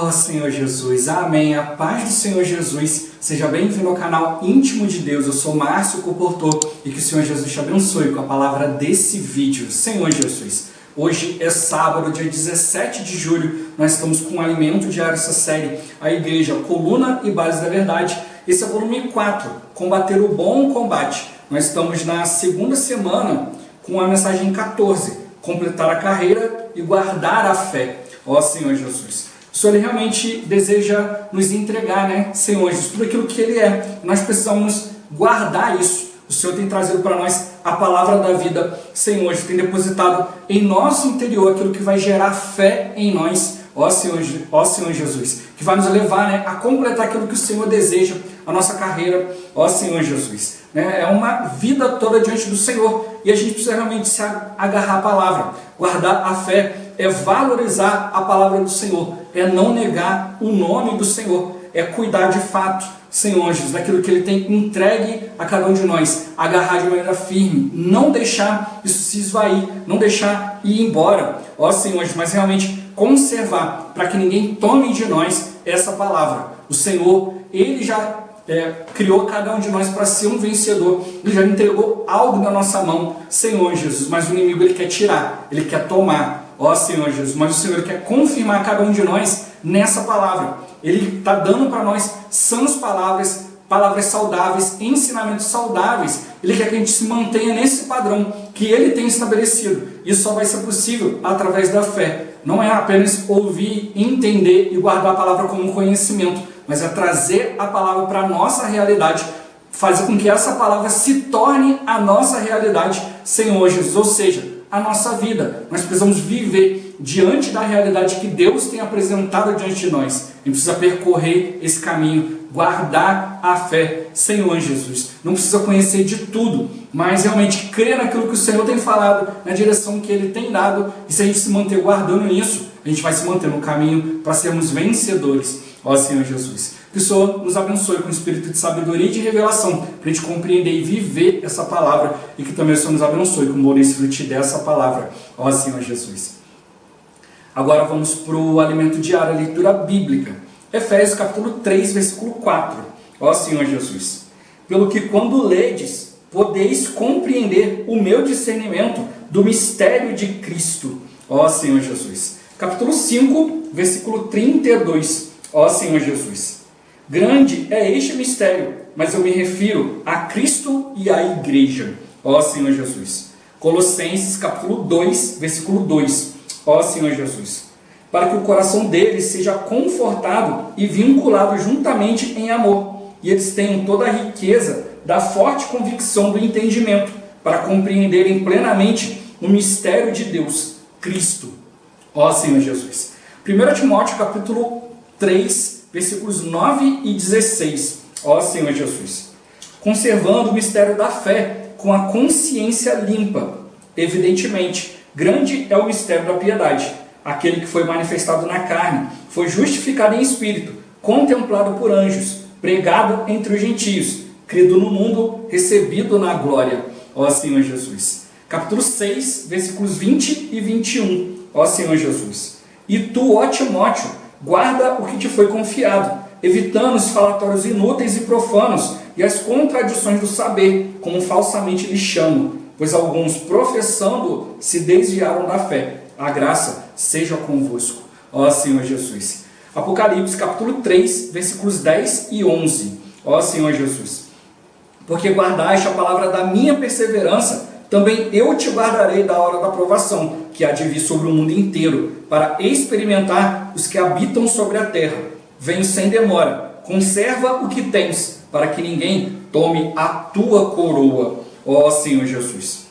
Oh, Senhor Jesus, amém. A paz do Senhor Jesus. Seja bem-vindo ao canal Íntimo de Deus. Eu sou Márcio Comportor e que o Senhor Jesus te abençoe com a palavra desse vídeo. Senhor Jesus, hoje é sábado, dia 17 de julho. Nós estamos com um alimento diário, essa série, a Igreja, Coluna e Base da Verdade. Esse é o volume 4, Combater o Bom Combate. Nós estamos na segunda semana com a mensagem 14, Completar a Carreira e Guardar a Fé. Ó Senhor Jesus, o Senhor realmente deseja nos entregar, né, Senhor Jesus, tudo aquilo que Ele é. Nós precisamos guardar isso. O Senhor tem trazido para nós a palavra da vida, Senhor Jesus, tem depositado em nosso interior aquilo que vai gerar fé em nós, ó Senhor Jesus, que vai nos levar, né, a completar aquilo que o Senhor deseja, a nossa carreira, ó Senhor Jesus. É uma vida toda diante do Senhor e a gente precisa realmente se agarrar à palavra. Guardar a fé é valorizar a palavra do Senhor, é não negar o nome do Senhor, é cuidar de fato, Senhor Jesus, daquilo que Ele tem entregue a cada um de nós, agarrar de maneira firme, não deixar isso se esvair, não deixar ir embora, ó Senhor Jesus, mas realmente conservar, para que ninguém tome de nós essa palavra. O Senhor, Ele já criou cada um de nós para ser um vencedor. Ele já entregou algo na nossa mão, Senhor Jesus, mas o inimigo Ele quer tirar, Ele quer tomar, ó Senhor Jesus, mas o Senhor quer confirmar cada um de nós nessa palavra. Ele está dando para nós sãs palavras, palavras saudáveis, ensinamentos saudáveis. Ele quer que a gente se mantenha nesse padrão que Ele tem estabelecido. Isso só vai ser possível através da fé. Não é apenas ouvir, entender e guardar a palavra como um conhecimento, mas é trazer a palavra para a nossa realidade, fazer com que essa palavra se torne a nossa realidade, Senhor Jesus, ou seja, a nossa vida. Nós precisamos viver diante da realidade que Deus tem apresentado diante de nós. A gente precisa percorrer esse caminho, guardar a fé, Senhor Jesus. Não precisa conhecer de tudo, mas realmente crer naquilo que o Senhor tem falado, na direção que Ele tem dado, e se a gente se manter guardando nisso, a gente vai se manter no caminho para sermos vencedores, ó Senhor Jesus. Que o Senhor nos abençoe com o espírito de sabedoria e de revelação, para a gente compreender e viver essa palavra, e que também o Senhor nos abençoe com o bom desfrute dessa palavra, ó Senhor Jesus. Agora vamos para o alimento diário, a leitura bíblica. Efésios capítulo 3, versículo 4. Ó Senhor Jesus, pelo que quando ledes, podeis compreender o meu discernimento do mistério de Cristo. Ó Senhor Jesus. Capítulo 5, versículo 32. Ó Senhor Jesus. Grande é este mistério, mas eu me refiro a Cristo e à igreja. Ó Senhor Jesus. Colossenses capítulo 2, versículo 2. Ó Senhor Jesus. Para que o coração deles seja confortado e vinculado juntamente em amor, e eles tenham toda a riqueza da forte convicção do entendimento, para compreenderem plenamente o mistério de Deus, Cristo. Ó Senhor Jesus. 1 Timóteo capítulo 3, versículos 9 e 16. Ó Senhor Jesus. Conservando o mistério da fé com a consciência limpa. Evidentemente, grande é o mistério da piedade. Aquele que foi manifestado na carne, foi justificado em espírito, contemplado por anjos, pregado entre os gentios, crido no mundo, recebido na glória. Ó Senhor Jesus. Capítulo 6, versículos 20 e 21. Ó Senhor Jesus. E tu, ó Timóteo, guarda o que te foi confiado, evitando os falatórios inúteis e profanos e as contradições do saber, como falsamente lhes chamam, pois alguns, professando, se desviaram da fé. A graça seja convosco, ó Senhor Jesus. Apocalipse capítulo 3, versículos 10 e 11. Ó Senhor Jesus. Porque guardaste a palavra da minha perseverança, também eu te guardarei da hora da provação, que há de vir sobre o mundo inteiro, para experimentar os que habitam sobre a terra. Venho sem demora, conserva o que tens, para que ninguém tome a tua coroa, ó Senhor Jesus.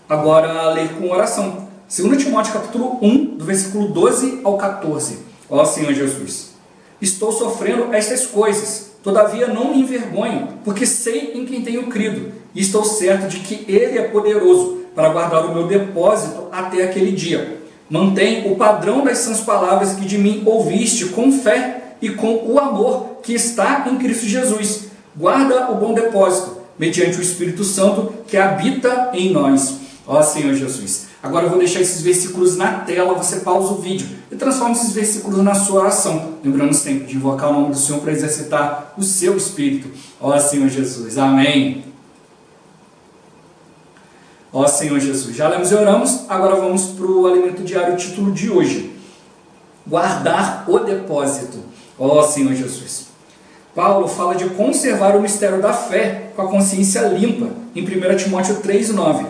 Agora, ler com oração. 2 Timóteo capítulo 1, do versículo 12 ao 14. Ó Senhor Jesus. Estou sofrendo estas coisas, todavia não me envergonho, porque sei em quem tenho crido, e estou certo de que Ele é poderoso para guardar o meu depósito até aquele dia. Mantém o padrão das sãs palavras que de mim ouviste com fé e com o amor que está em Cristo Jesus. Guarda o bom depósito, mediante o Espírito Santo que habita em nós. Ó Senhor Jesus. Agora eu vou deixar esses versículos na tela, você pausa o vídeo e transforma esses versículos na sua oração. Lembrando sempre de invocar o nome do Senhor para exercitar o seu espírito. Ó Senhor Jesus, amém. Ó Senhor Jesus, já lemos e oramos, agora vamos para o alimento diário, o título de hoje. Guardar o depósito. Ó Senhor Jesus. Paulo fala de conservar o mistério da fé com a consciência limpa, em 1 Timóteo 3,9.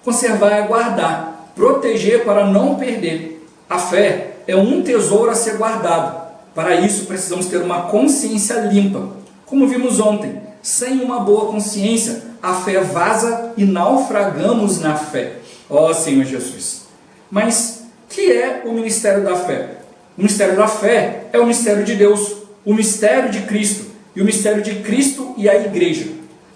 Conservar é guardar, proteger para não perder. A fé é um tesouro a ser guardado. Para isso precisamos ter uma consciência limpa. Como vimos ontem, sem uma boa consciência, a fé vaza e naufragamos na fé. Ó Senhor Jesus. Mas o que é o mistério da fé? O mistério da fé é o mistério de Deus, o mistério de Cristo, e o mistério de Cristo e a igreja.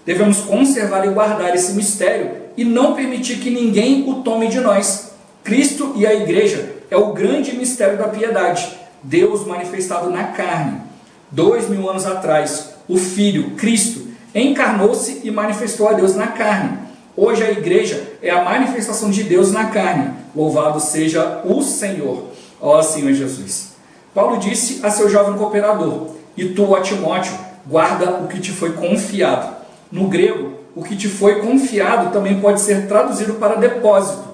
Devemos conservar e guardar esse mistério e não permitir que ninguém o tome de nós. Cristo e a igreja é o grande mistério da piedade, Deus manifestado na carne. 2000 anos atrás, o Filho, Cristo, encarnou-se e manifestou a Deus na carne. Hoje a igreja é a manifestação de Deus na carne. Louvado seja o Senhor. Ó Senhor Jesus. Paulo disse a seu jovem cooperador: e tu, ó Timóteo, guarda o que te foi confiado. No grego, o que te foi confiado também pode ser traduzido para depósito.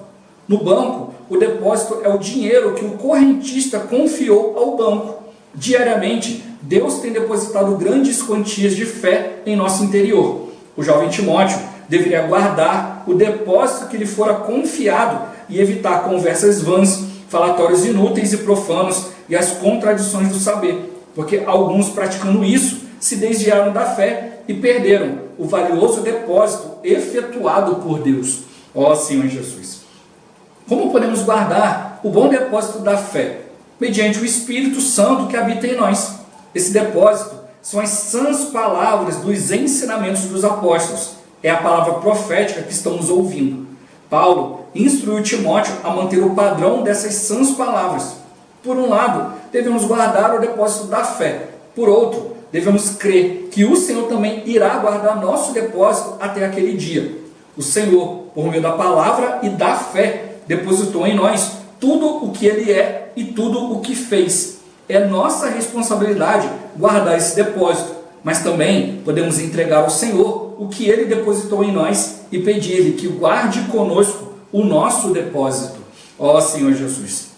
No banco, o depósito é o dinheiro que o correntista confiou ao banco. Diariamente, Deus tem depositado grandes quantias de fé em nosso interior. O jovem Timóteo deveria guardar o depósito que lhe fora confiado e evitar conversas vãs, falatórios inúteis e profanos e as contradições do saber, porque alguns, praticando isso, se desviaram da fé e perderam o valioso depósito efetuado por Deus. Ó Senhor Jesus. Como podemos guardar o bom depósito da fé? Mediante o Espírito Santo que habita em nós. Esse depósito são as sãs palavras dos ensinamentos dos apóstolos. É a palavra profética que estamos ouvindo. Paulo instruiu Timóteo a manter o padrão dessas sãs palavras. Por um lado, devemos guardar o depósito da fé. Por outro, devemos crer que o Senhor também irá guardar nosso depósito até aquele dia. O Senhor, por meio da palavra e da fé, depositou em nós tudo o que Ele é e tudo o que fez. É nossa responsabilidade guardar esse depósito, mas também podemos entregar ao Senhor o que Ele depositou em nós e pedir-lhe que guarde conosco o nosso depósito. Ó Senhor Jesus,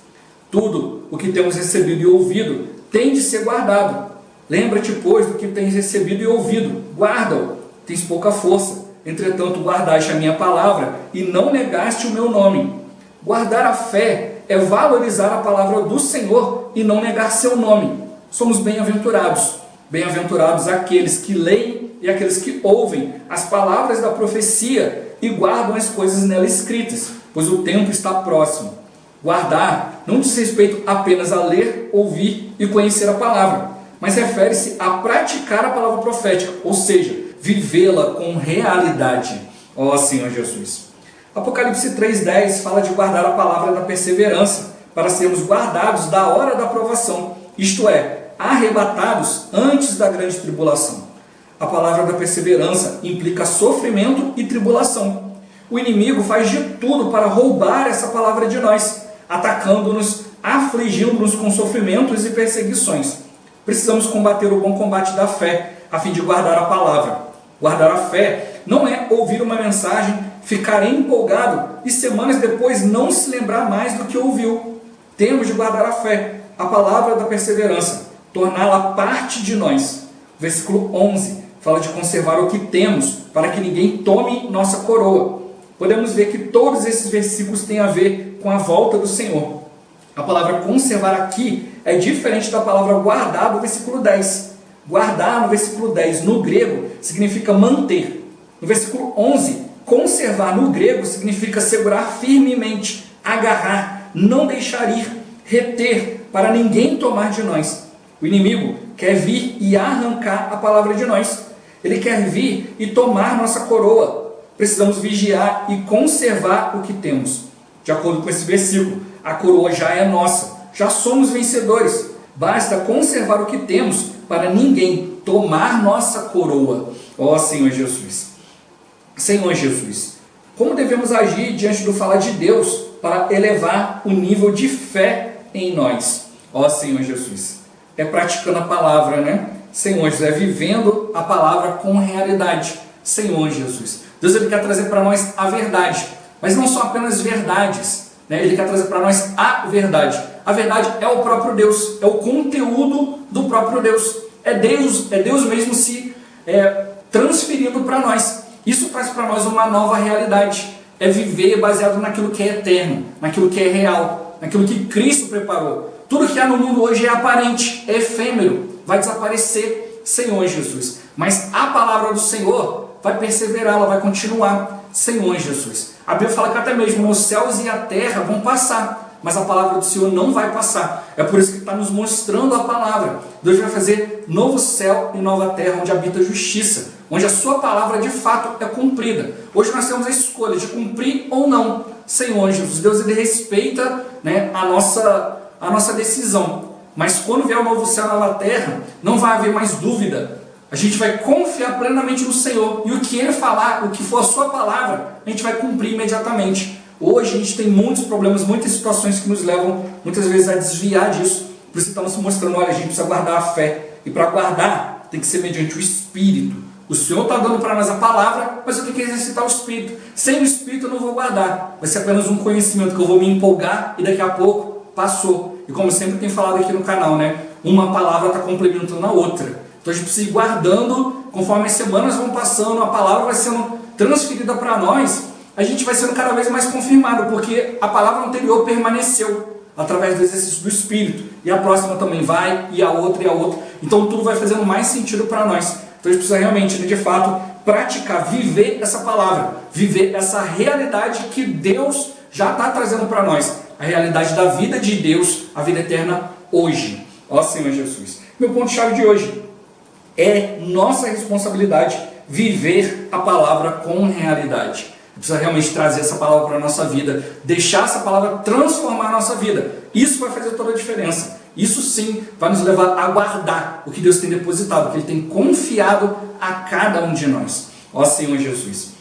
tudo o que temos recebido e ouvido tem de ser guardado. Lembra-te, pois, do que tens recebido e ouvido, guarda-o. Tens pouca força, entretanto guardaste a minha palavra e não negaste o meu nome. Guardar a fé é valorizar a palavra do Senhor e não negar seu nome. Somos bem-aventurados. Bem-aventurados aqueles que leem e aqueles que ouvem as palavras da profecia e guardam as coisas nela escritas, pois o tempo está próximo. Guardar não diz respeito apenas a ler, ouvir e conhecer a palavra, mas refere-se a praticar a palavra profética, ou seja, vivê-la com realidade. Ó Senhor Jesus. Apocalipse 3,10 fala de guardar a palavra da perseverança, para sermos guardados da hora da provação, isto é, arrebatados antes da grande tribulação. A palavra da perseverança implica sofrimento e tribulação. O inimigo faz de tudo para roubar essa palavra de nós, atacando-nos, afligindo-nos com sofrimentos e perseguições. Precisamos combater o bom combate da fé, a fim de guardar a palavra. Guardar a fé não é ouvir uma mensagem, ficar empolgado e semanas depois não se lembrar mais do que ouviu. Temos de guardar a fé, a palavra da perseverança, torná-la parte de nós. Versículo 11 fala de conservar o que temos, para que ninguém tome nossa coroa. Podemos ver que todos esses versículos têm a ver com a volta do Senhor. A palavra conservar aqui é diferente da palavra guardar do versículo 10. Guardar no versículo 10, no grego, significa manter. No versículo 11, conservar no grego significa segurar firmemente, agarrar, não deixar ir, reter, para ninguém tomar de nós. O inimigo quer vir e arrancar a palavra de nós. Ele quer vir e tomar nossa coroa. Precisamos vigiar e conservar o que temos. De acordo com esse versículo, a coroa já é nossa, já somos vencedores. Basta conservar o que temos para ninguém tomar nossa coroa. Ó Senhor Jesus. Senhor Jesus, como devemos agir diante do falar de Deus para elevar o nível de fé em nós. Ó Senhor Jesus, é praticando a palavra, né? Senhor Jesus, é vivendo a palavra com realidade. Senhor Jesus, Deus ele quer trazer para nós a verdade, mas não são apenas verdades, né? Ele quer trazer para nós a verdade. A verdade é o próprio Deus, é o conteúdo do próprio Deus. É Deus mesmo se transferindo para nós. Isso traz para nós uma nova realidade. É viver baseado naquilo que é eterno, naquilo que é real, naquilo que Cristo preparou. Tudo que há no mundo hoje é aparente, é efêmero, vai desaparecer, Senhor Jesus. Mas a palavra do Senhor vai perseverar, ela vai continuar, Senhor Jesus. A Bíblia fala que até mesmo os céus e a terra vão passar, mas a palavra do Senhor não vai passar. É por isso que está nos mostrando a palavra. Deus vai fazer novo céu e nova terra, onde habita a justiça, onde a sua palavra de fato é cumprida. Hoje nós temos a escolha de cumprir ou não, Senhor Jesus. Deus ele respeita, né, a nossa decisão. Mas quando vier o novo céu e a nova terra, não vai haver mais dúvida. A gente vai confiar plenamente no Senhor. E o que Ele falar, o que for a sua palavra, a gente vai cumprir imediatamente. Hoje a gente tem muitos problemas, muitas situações que nos levam muitas vezes a desviar disso. Por isso estamos mostrando, olha, a gente precisa guardar a fé. E para guardar, tem que ser mediante o Espírito. O Senhor está dando para nós a palavra, mas eu tenho que exercitar o Espírito. Sem o Espírito eu não vou guardar. Vai ser apenas um conhecimento que eu vou me empolgar e daqui a pouco passou. E como eu sempre tenho falado aqui no canal, né? Uma palavra está complementando a outra. Então a gente precisa ir guardando, conforme as semanas vão passando, a palavra vai sendo transferida para nós, a gente vai sendo cada vez mais confirmado, porque a palavra anterior permaneceu através do exercício do Espírito. E a próxima também vai, e a outra, e a outra. Então tudo vai fazendo mais sentido para nós. Então a gente precisa realmente, de fato, praticar, viver essa palavra, viver essa realidade que Deus já está trazendo para nós. A realidade da vida de Deus, a vida eterna hoje. Ó Senhor Jesus. Meu ponto-chave de hoje é nossa responsabilidade viver a palavra com realidade. Precisa realmente trazer essa palavra para a nossa vida, deixar essa palavra transformar a nossa vida. Isso vai fazer toda a diferença. Isso sim vai nos levar a guardar o que Deus tem depositado, o que Ele tem confiado a cada um de nós. Ó Senhor Jesus.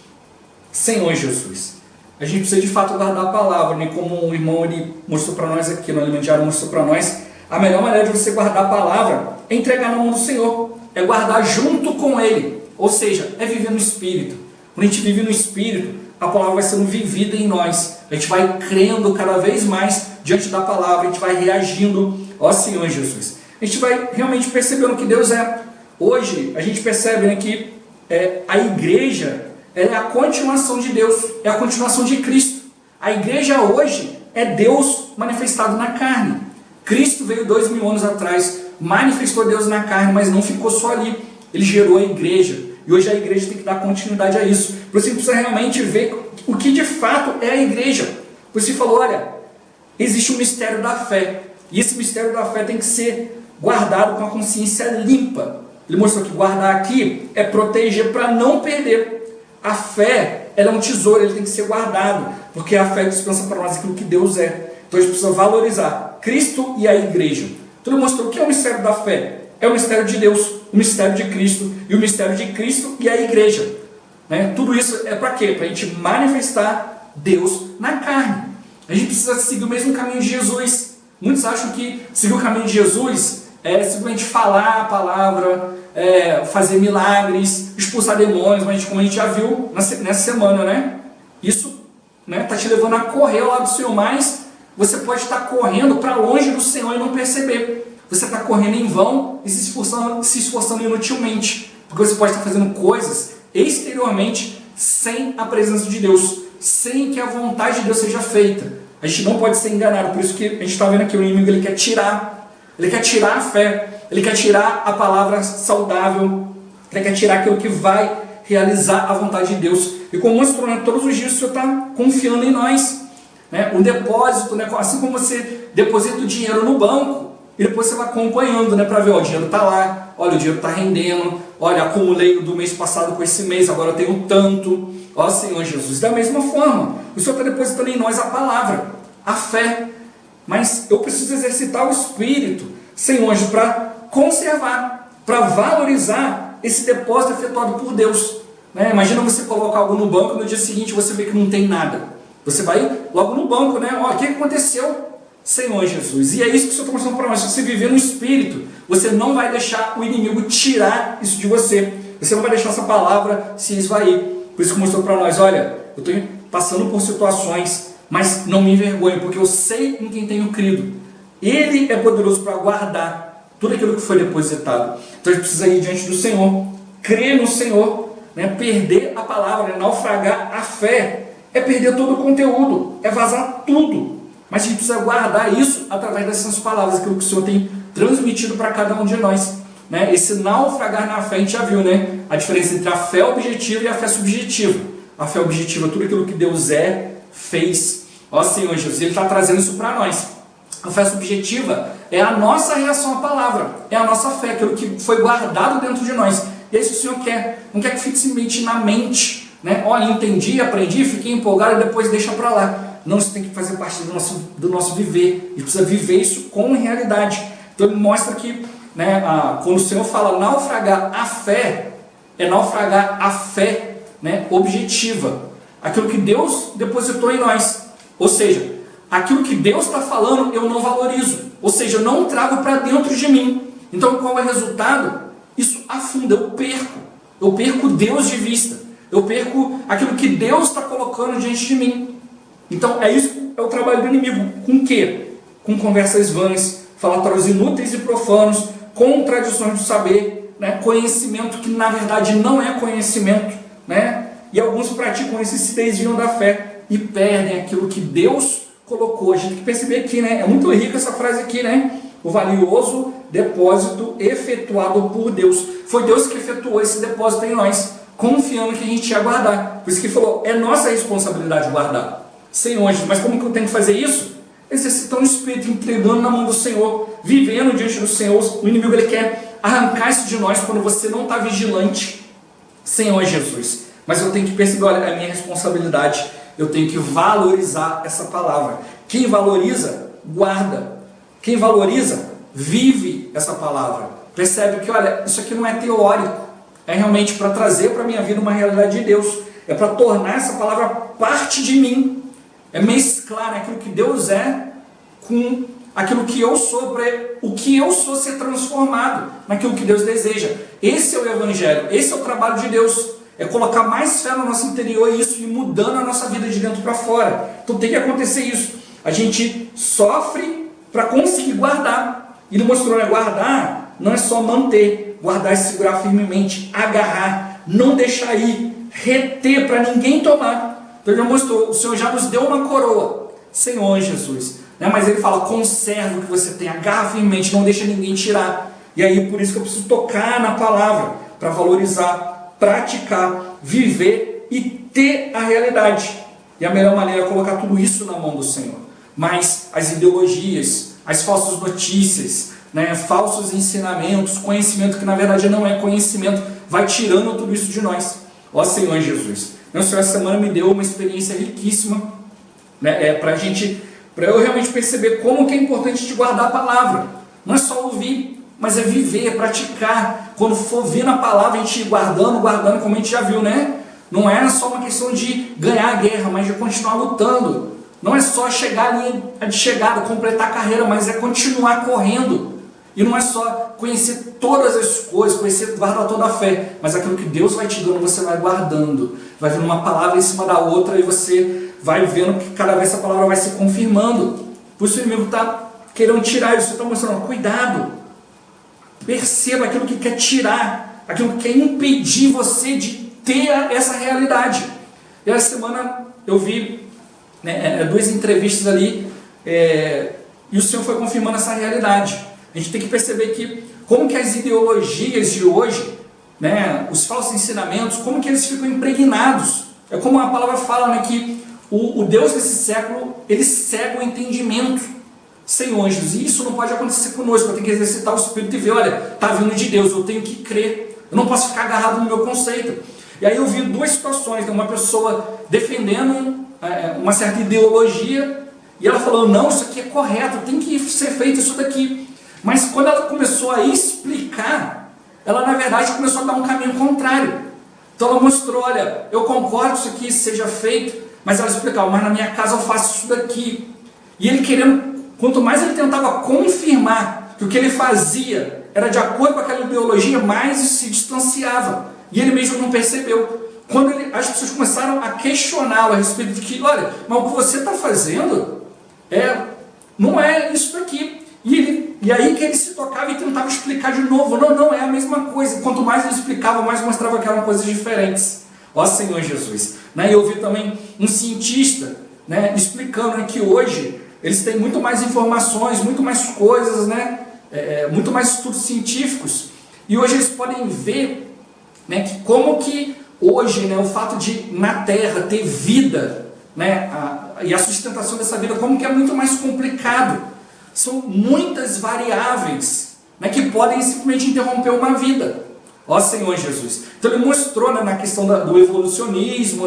Senhor Jesus. A gente precisa de fato guardar a palavra, né? Como o irmão ele mostrou para nós aqui no Alimento Diário, mostrou para nós, a melhor maneira de você guardar a palavra é entregar na mão do Senhor, é guardar junto com Ele, ou seja, é viver no Espírito. Quando a gente vive no Espírito, a palavra vai sendo vivida em nós, a gente vai crendo cada vez mais diante da palavra, a gente vai reagindo, ó Senhor Jesus. A gente vai realmente percebendo que Deus é. Hoje a gente percebe, né, que a igreja é a continuação de Deus, é a continuação de Cristo. A igreja hoje é Deus manifestado na carne. Cristo veio 2000 anos atrás, manifestou Deus na carne, mas não ficou só ali. Ele gerou a igreja. E hoje a igreja tem que dar continuidade a isso. Por isso você precisa realmente ver o que de fato é a igreja. Por isso ele falou, olha, existe um mistério da fé. E esse mistério da fé tem que ser guardado com a consciência limpa. Ele mostrou que guardar aqui é proteger para não perder. A fé, ela é um tesouro, ele tem que ser guardado, porque a fé dispensa para nós aquilo que Deus é. Então a gente precisa valorizar Cristo e a igreja. Então ele mostrou o que é o mistério da fé. É o mistério de Deus, o mistério de Cristo, e o mistério de Cristo e a igreja. Né? Tudo isso é para quê? Para a gente manifestar Deus na carne. A gente precisa seguir o mesmo caminho de Jesus. Muitos acham que seguir o caminho de Jesus é simplesmente falar a palavra, fazer milagres, expulsar demônios, mas como a gente já viu nessa semana, né? Isso está te levando a correr ao lado do Senhor, mas você pode estar correndo para longe do Senhor e não perceber. Você está correndo em vão e se esforçando inutilmente, porque você pode estar fazendo coisas exteriormente sem a presença de Deus, sem que a vontade de Deus seja feita. A gente não pode ser enganado, por isso que a gente está vendo aqui o inimigo, ele quer tirar a fé, ele quer tirar a palavra saudável, ele quer tirar aquilo que vai realizar a vontade de Deus. E como mostrou, né, todos os dias o Senhor está confiando em nós. Né? Um depósito, né, assim como você deposita o dinheiro no banco, e depois você vai acompanhando, né, para ver, ó, o dinheiro está lá, olha, o dinheiro está rendendo, olha, acumulei do mês passado com esse mês, agora eu tenho tanto, ó Senhor Jesus. Da mesma forma, o Senhor está depositando em nós a palavra, a fé, mas eu preciso exercitar o Espírito, Senhor, para conservar, para valorizar esse depósito efetuado por Deus. Né? Imagina você colocar algo no banco e no dia seguinte você vê que não tem nada. Você vai logo no banco, né? Ó, o que aconteceu? Senhor Jesus. E é isso que o Senhor está mostrando para nós. Se você viver no Espírito, você não vai deixar o inimigo tirar isso de você. Você não vai deixar essa palavra se esvair. Por isso que mostrou para nós, olha, eu estou passando por situações, mas não me envergonho, porque eu sei em quem tenho crido. Ele é poderoso para guardar tudo aquilo que foi depositado. Então a gente precisa ir diante do Senhor, crer no Senhor, né? Perder a palavra, né? Naufragar a fé, é perder todo o conteúdo, é vazar tudo. Mas a gente precisa guardar isso através dessas palavras, aquilo que o Senhor tem transmitido para cada um de nós, né? Esse naufragar na fé, a gente já viu, né? A diferença entre a fé objetiva e a fé subjetiva. A fé objetiva é tudo aquilo que Deus fez. Ó Senhor Jesus, Ele está trazendo isso para nós. A fé subjetiva é a nossa reação à palavra, é a nossa fé, aquilo que foi guardado dentro de nós. E é isso que o Senhor quer, não quer que fique simplesmente na mente, né? Olha, entendi, aprendi, fiquei empolgado e depois deixa para lá. Não, isso tem que fazer parte do nosso viver. A gente precisa viver isso com realidade. Então ele mostra que, né, quando o Senhor fala naufragar a fé, é naufragar a fé, né, objetiva. Aquilo que Deus depositou em nós. Ou seja, aquilo que Deus está falando eu não valorizo. Ou seja, eu não trago para dentro de mim. Então qual é o resultado? Isso afunda, eu perco. Eu perco Deus de vista. Eu perco aquilo que Deus está colocando diante de mim. Então, é o trabalho do inimigo. Com o quê? Com conversas vãs, falatórios inúteis e profanos, contradições do saber, né? Conhecimento que na verdade não é conhecimento, né? E alguns praticam isso e se desviam da fé e perdem aquilo que Deus colocou. A gente tem que perceber aqui, né? É muito rica essa frase aqui, né? O valioso depósito efetuado por Deus. Foi Deus que efetuou esse depósito em nós, confiando que a gente ia guardar. Por isso que ele falou, é nossa responsabilidade guardar. Senhor, mas como que eu tenho que fazer isso? Exercitando o Espírito, entregando na mão do Senhor, vivendo diante do Senhor. O inimigo ele quer arrancar isso de nós quando você não está vigilante. Senhor Jesus, mas eu tenho que perceber, olha, é a minha responsabilidade. Eu tenho que valorizar essa palavra. Quem valoriza, guarda. Quem valoriza, vive essa palavra. Percebe que, olha, isso aqui não é teórico. É realmente para trazer para a minha vida uma realidade de Deus. É para tornar essa palavra parte de mim. É mesclar aquilo que Deus é com aquilo que eu sou, para o que eu sou ser transformado naquilo que Deus deseja. Esse é o Evangelho, esse é o trabalho de Deus. É colocar mais fé no nosso interior e isso ir mudando a nossa vida de dentro para fora. Então tem que acontecer isso. A gente sofre para conseguir guardar. Ele mostrou, né? Guardar não é só manter, guardar é segurar firmemente, agarrar, não deixar ir, reter para ninguém tomar. Então ele já mostrou, o Senhor já nos deu uma coroa, Senhor Jesus, né? Mas ele fala, conserva o que você tem, agarra firmemente, não deixa ninguém tirar. E aí por isso que eu preciso tocar na palavra, para valorizar, praticar, viver e ter a realidade. E a melhor maneira é colocar tudo isso na mão do Senhor. Mas as ideologias, as falsas notícias, né? Falsos ensinamentos, conhecimento que na verdade não é conhecimento, vai tirando tudo isso de nós. Ó Senhor Jesus. O Senhor essa semana me deu uma experiência riquíssima, né, para eu realmente perceber como que é importante de guardar a palavra. Não é só ouvir, mas é viver, é praticar. Quando for vir na palavra, a gente ir guardando, como a gente já viu, né? Não é só uma questão de ganhar a guerra, mas de continuar lutando. Não é só chegar ali de chegada, completar a carreira, mas é continuar correndo. E não é só conhecer todas as coisas, guardar toda a fé, mas aquilo que Deus vai te dando, você vai guardando. Vai vendo uma palavra em cima da outra e você vai vendo que cada vez essa palavra vai se confirmando. Por isso o inimigo está querendo tirar isso, está mostrando, cuidado. Perceba aquilo que quer tirar, aquilo que quer impedir você de ter essa realidade. E essa semana eu vi, né, 2 entrevistas ali, e o Senhor foi confirmando essa realidade. A gente tem que perceber que como que as ideologias de hoje, né, os falsos ensinamentos, como que eles ficam impregnados. É como a palavra fala, né, que o Deus desse século, ele cega o entendimento. Senhor Jesus, e isso não pode acontecer conosco. Eu tenho que exercitar o Espírito e ver, olha, está vindo de Deus, eu tenho que crer. Eu não posso ficar agarrado no meu conceito. E aí eu vi 2 situações, né, uma pessoa defendendo uma certa ideologia, e ela falou, não, isso aqui é correto, tem que ser feito isso daqui. Mas quando ela começou a explicar, ela na verdade começou a dar um caminho contrário. Então ela mostrou, olha, eu concordo que isso aqui seja feito, Mas ela explicava, mas na minha casa eu faço isso daqui. E ele querendo, quanto mais ele tentava confirmar que o que ele fazia era de acordo com aquela ideologia, mais isso se distanciava. E ele mesmo não percebeu. Quando as pessoas começaram a questioná-lo a respeito de que, olha, mas o que você está fazendo não é isso daqui. E aí que ele se tocava e tentava explicar de novo. Não, é a mesma coisa. Quanto mais ele explicava, mais mostrava que eram coisas diferentes. Ó Senhor Jesus. E eu vi também um cientista explicando que hoje eles têm muito mais informações, muito mais coisas, muito mais estudos científicos. E hoje eles podem ver que como que hoje o fato de na Terra ter vida e a sustentação dessa vida, como que é muito mais complicado. São muitas variáveis que podem simplesmente interromper uma vida. Ó Senhor Jesus. Então ele mostrou na questão do evolucionismo,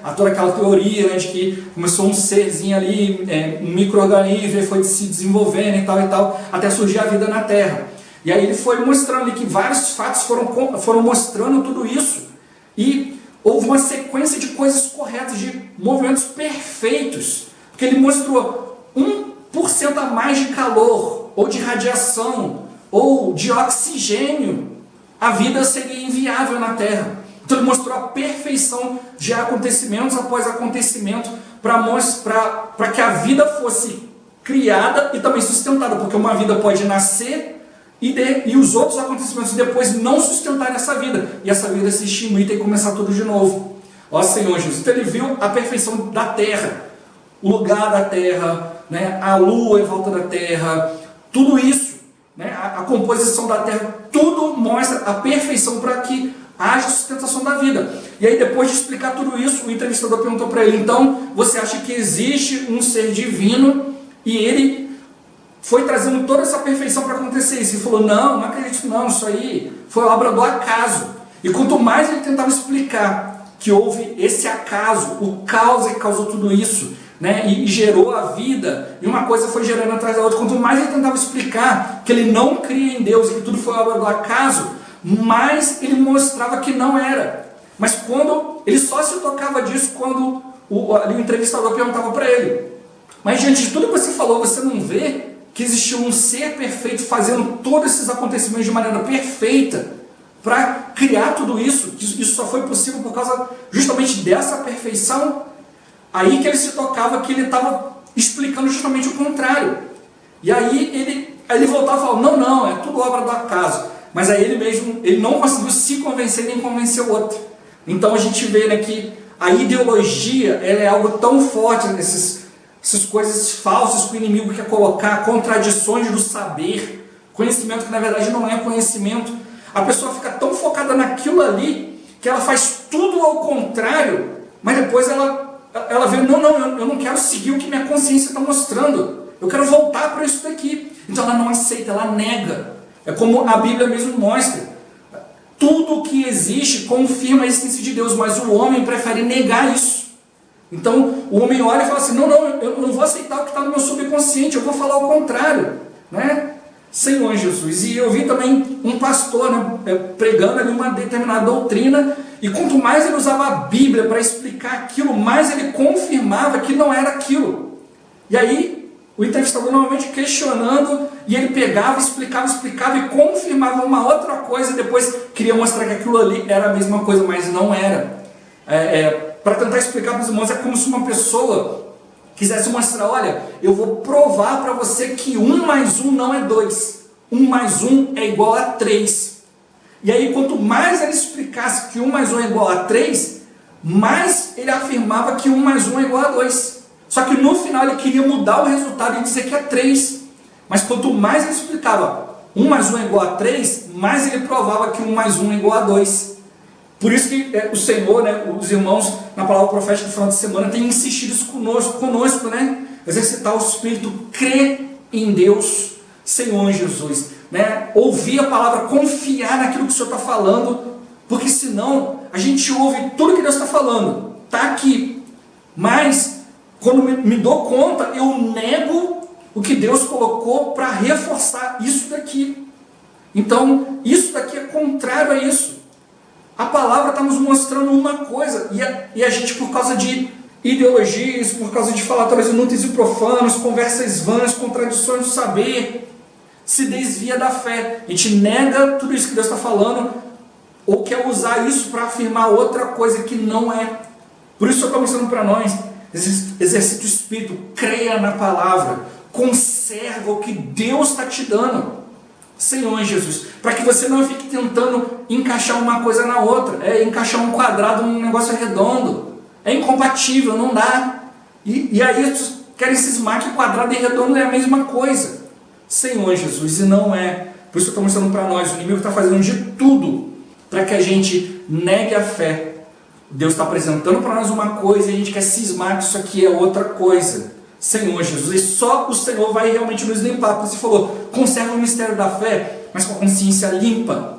a toda aquela teoria de que começou um serzinho ali, um micro-organismo, foi se desenvolvendo e tal, até surgir a vida na Terra. E aí ele foi mostrando ali que vários fatos foram mostrando tudo isso. E houve uma sequência de coisas corretas, de movimentos perfeitos. Porque ele mostrou 1% a mais de calor, ou de radiação, ou de oxigênio, a vida seria inviável na Terra. Então ele mostrou a perfeição de acontecimentos após acontecimento para que a vida fosse criada e também sustentada, porque uma vida pode nascer e os outros acontecimentos depois não sustentarem essa vida, e essa vida se extinguir e tem que começar tudo de novo. Ó Senhor Jesus. Então ele viu a perfeição da Terra, o lugar da Terra, a lua em volta da Terra, tudo isso, a composição da Terra, tudo mostra a perfeição para que haja sustentação da vida. E aí depois de explicar tudo isso, o entrevistador perguntou para ele, então você acha que existe um ser divino e ele foi trazendo toda essa perfeição para acontecer isso? Ele falou, não acredito não, isso aí foi obra do acaso. E quanto mais ele tentava explicar que houve esse acaso, o caos que causou tudo isso, e gerou a vida, e uma coisa foi gerando atrás da outra, quanto mais ele tentava explicar que ele não cria em Deus e que tudo foi obra do acaso, mais ele mostrava que não era. Mas quando ele só se tocava disso quando o entrevistador perguntava para ele, mas diante de tudo que você falou, você não vê que existiu um ser perfeito fazendo todos esses acontecimentos de maneira perfeita para criar tudo isso? Isso só foi possível por causa justamente dessa perfeição. Aí que ele se tocava que ele estava explicando justamente o contrário. E aí ele voltava e falava, não, é tudo obra do acaso. Mas aí ele não conseguiu se convencer nem convencer o outro. Então a gente vê que a ideologia ela é algo tão forte, essas coisas falsas que o inimigo quer colocar, contradições do saber, conhecimento que na verdade não é conhecimento. A pessoa fica tão focada naquilo ali que ela faz tudo ao contrário, mas depois ela vê, eu não quero seguir o que minha consciência está mostrando, eu quero voltar para isso daqui. Então ela não aceita, ela nega. É como a Bíblia mesmo mostra, tudo que existe confirma a existência de Deus, mas o homem prefere negar isso. Então o homem olha e fala assim, eu não vou aceitar o que está no meu subconsciente, eu vou falar o contrário, Senhor Jesus. E eu vi também um pastor pregando ali uma determinada doutrina, e quanto mais ele usava a Bíblia para explicar aquilo, mais ele confirmava que não era aquilo. E aí o entrevistador normalmente questionando, e ele pegava, explicava e confirmava uma outra coisa, e depois queria mostrar que aquilo ali era a mesma coisa, mas não era. Para tentar explicar para os irmãos, é como se uma pessoa quisesse mostrar, olha, eu vou provar para você que 1 mais 1 não é 2. 1 mais 1 é igual a 3. E aí, quanto mais ele explicasse que 1 mais 1 é igual a 3, mais ele afirmava que 1 mais 1 é igual a 2. Só que no final ele queria mudar o resultado e dizer que é 3. Mas quanto mais ele explicava 1 mais 1 é igual a 3, mais ele provava que 1 mais 1 é igual a 2. Por isso que o Senhor, os irmãos, na palavra profética do final de semana, têm insistido isso conosco, exercitar o Espírito, crer em Deus, Senhor Jesus, ouvir a palavra, confiar naquilo que o Senhor está falando, porque senão a gente ouve tudo que Deus está falando, está aqui, mas quando me dou conta, eu nego o que Deus colocou para reforçar isso daqui. Então, isso daqui é contrário a isso. A palavra está nos mostrando uma coisa, e a gente, por causa de ideologias, por causa de falatórios inúteis e profanos, conversas vãs, contradições do saber, se desvia da fé. A gente nega tudo isso que Deus está falando, ou quer usar isso para afirmar outra coisa que não é. Por isso eu estou mostrando para nós, exercite o Espírito, creia na palavra, conserva o que Deus está te dando, Senhor Jesus, para que você não fique tentando encaixar uma coisa na outra, encaixar um quadrado num negócio redondo, é incompatível, não dá, e aí querem cismar que quadrado e redondo é a mesma coisa, Senhor Jesus, e não é. Por isso eu estou mostrando para nós, o inimigo está fazendo de tudo para que a gente negue a fé. Deus está apresentando para nós uma coisa e a gente quer cismar que isso aqui é outra coisa. Senhor Jesus, e só o Senhor vai realmente nos limpar. Porque você falou, conserva o mistério da fé, mas com a consciência limpa.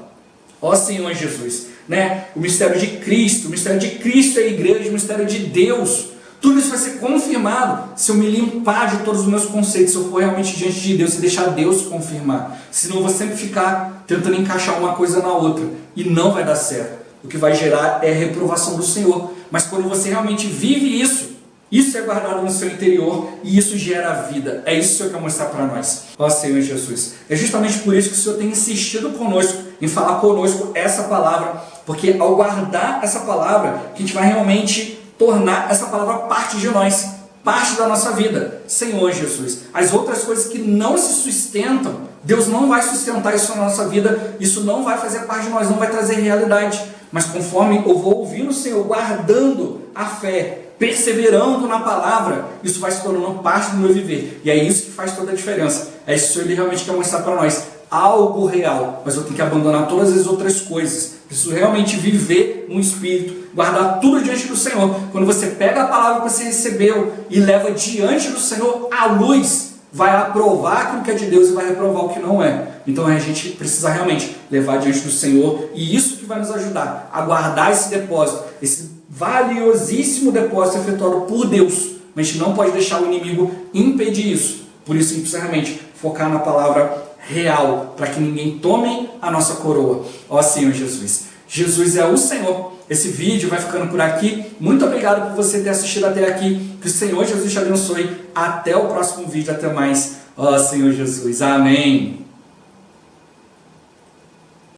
Ó Senhor Jesus, né? O mistério de Cristo, o mistério de Cristo é a igreja, o mistério de Deus. Tudo isso vai ser confirmado se eu me limpar de todos os meus conceitos, se eu for realmente diante de Deus e deixar Deus confirmar. Senão eu vou sempre ficar tentando encaixar uma coisa na outra e não vai dar certo. O que vai gerar é a reprovação do Senhor. Mas quando você realmente vive isso é guardado no seu interior e isso gera vida. É isso que o Senhor quer mostrar para nós. Ó Senhor Jesus. É justamente por isso que o Senhor tem insistido conosco, em falar conosco essa palavra. Porque ao guardar essa palavra, que a gente vai realmente tornar essa palavra parte de nós, parte da nossa vida. Senhor Jesus. As outras coisas que não se sustentam, Deus não vai sustentar isso na nossa vida, isso não vai fazer parte de nós, não vai trazer realidade. Mas conforme eu vou ouvindo o Senhor, guardando a fé, perseverando na palavra, isso vai se tornando parte do meu viver. E é isso que faz toda a diferença. É isso que o Senhor realmente quer mostrar para nós. Algo real. Mas eu tenho que abandonar todas as outras coisas. Preciso realmente viver no Espírito, guardar tudo diante do Senhor. Quando você pega a palavra que você recebeu e leva diante do Senhor, a luz vai aprovar aquilo que é de Deus e vai reprovar o que não é. Então a gente precisa realmente levar diante do Senhor, e isso que vai nos ajudar a guardar esse depósito, esse valiosíssimo depósito efetuado por Deus. Mas a gente não pode deixar o inimigo impedir isso. Por isso a gente precisa realmente focar na palavra real, para que ninguém tome a nossa coroa. Ó Senhor Jesus. Jesus é o Senhor. Esse vídeo vai ficando por aqui. Muito obrigado por você ter assistido até aqui. Que o Senhor Jesus te abençoe. Até o próximo vídeo. Até mais. Ó Senhor Jesus. Amém.